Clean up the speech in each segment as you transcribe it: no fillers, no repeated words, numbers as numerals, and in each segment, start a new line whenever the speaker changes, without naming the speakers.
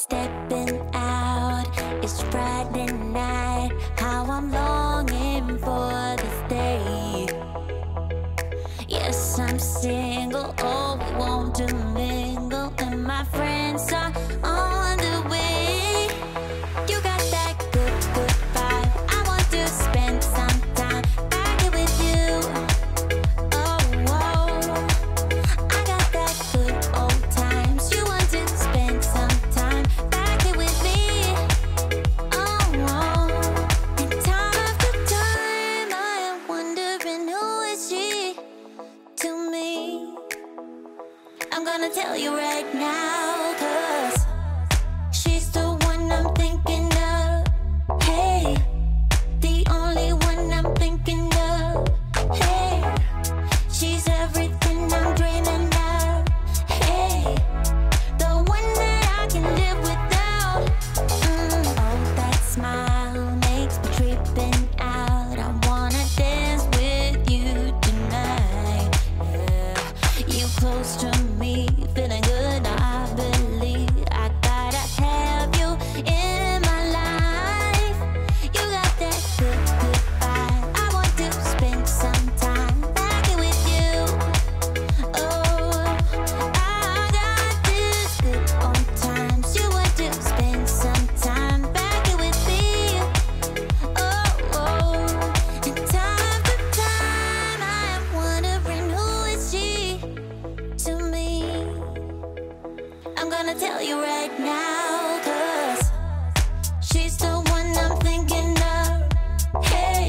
stepping out. It's Friday night. How I'm longing for this day. Yes, I'm single. Oh, we want to mingle, and my friends are on the way. You got that good, good vibe. I want to spend some time back here with you. Oh, whoa. I got that good old times. You want to spend some time back here with me. Oh, whoa. And time after time, I am wondering who is she to me. I'm gonna tell you right now, 'cause she's the one I'm thinking of. Hey, the only one I'm thinking of. Hey, she's everything I'm dreaming of. Hey, the one that I can live without. Oh, that smile makes me tripping out. I wanna dance with you tonight. Yeah, you close to me, feeling good. I believe I gotta have you in my life. You got that good, good vibe. I want to spend some time back here with you. Oh, I got this good old times. You want to spend some time back here with me. Oh, oh. And time after time, I am wondering who is she to me. I'm gonna tell you right now, 'cause she's the one I'm thinking of. Hey,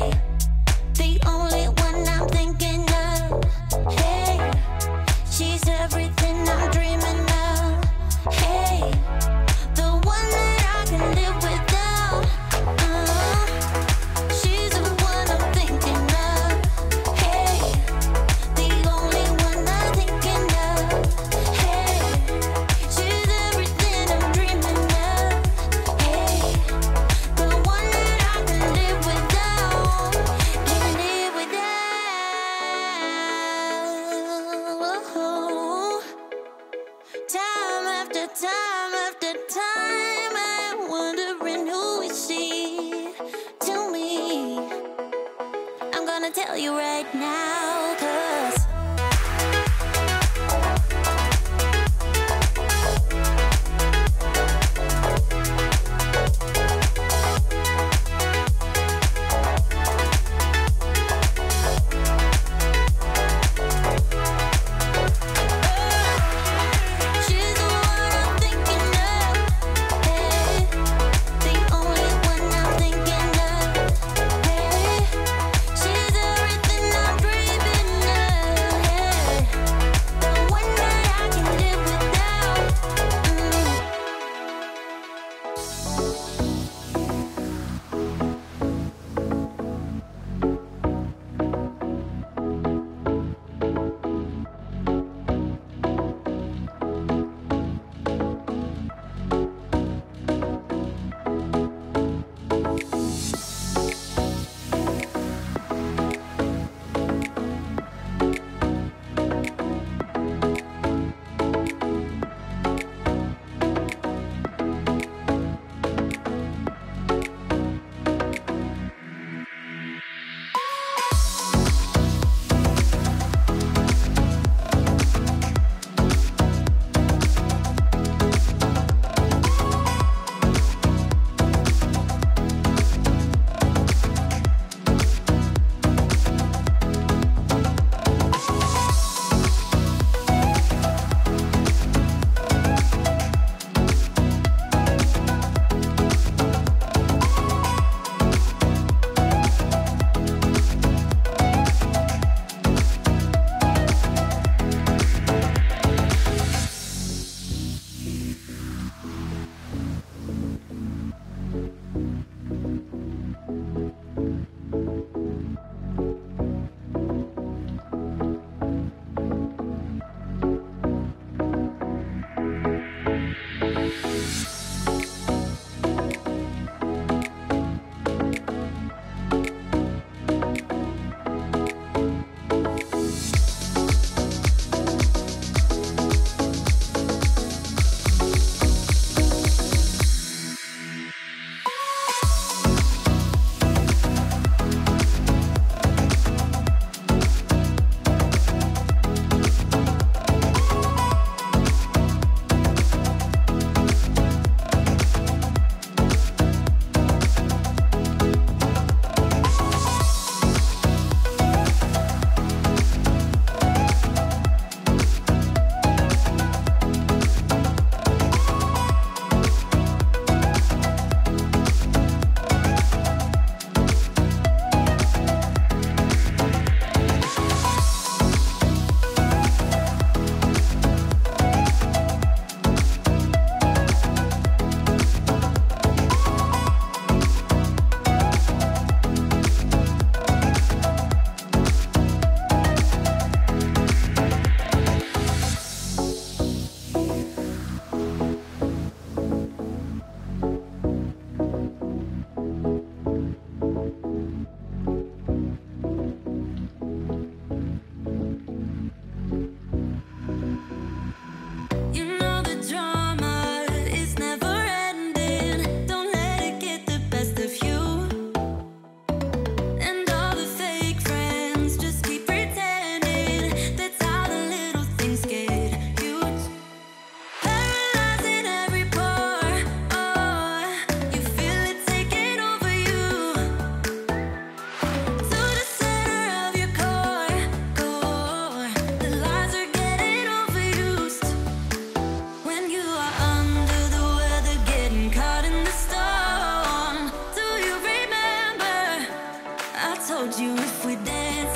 the only one I'm thinking of. Hey, she's everything I'm dreaming of. Hey, the one that I can live without. She's the one I'm thinking of. Hey, the only one I'm thinking of. Hey, she's everything I'm dreaming of. Hey, the one that I can live without. Can live without. Time after time after time, I'm wondering who is she to me. I'm gonna tell you right now, 'cause she's the one I'm thinking of. Hey, the only one I'm thinking of. Hey, she's everything I'm dreaming of. dance.